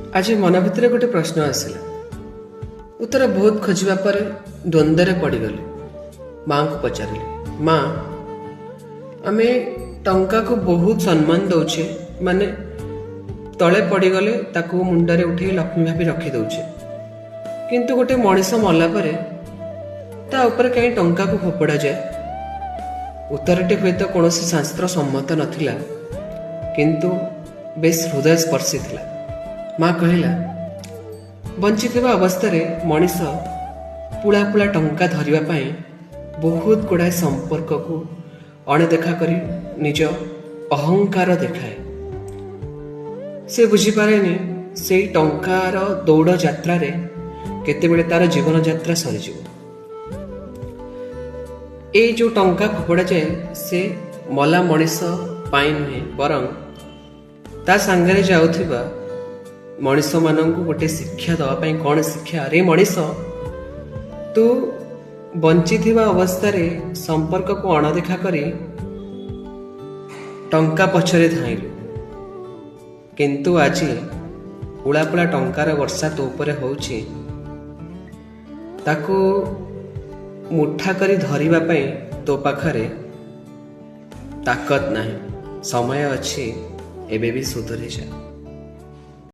आज मन भितर गोटे प्रश्न आसला। उत्तर बहुत खोजा पर द्वंद्व पड़गली। माँ को पचारे, माँ आमे टंका को बहुत सम्मान दौचे, माने तले पड़गले ताकू मुंडरे उठे लक्ष्मी भाभी रखी दौचे, किंतु गोटे मनीष मरला परे ता ऊपर कहीं टंका को फोपड़ा जाए। उत्तरटी हुए तो कौन शास्त्र सम्मत नथिला, किंतु बेस हृदय स्पर्शी थिला। माँ कहला, बंचिथिबा अवस्था मनीष पुला पुला टंका धरिबा पई बहुत गुड़ाए संपर्क को अणदेखा करी निज अहंकार देखाए। से बुझीपारेनि से टंकार दौड़ यात्रा रे केतेबेले तार जीवन यात्रा सरीजिव। ए जो टंका फोपड़ा जाए से मला मनीष पाई नुहे, बरं ता सांगरे जाउथिबा मनीष मानंकु गोटे शिक्षा दवापाई। कौन शिक्षा? रे मनीष, तू बंचिथिबा अवस्था रे संपर्क को अणदेखा करी टंका पछरे धाइलु, किंतु आज उड़ापुड़ा टंकार वर्षा तो उपरे होउछि, ताकू मुठा करी धरिबा पई तो पाखरे ताकत नाही। समय अछि, एबे भी सुधरी जा।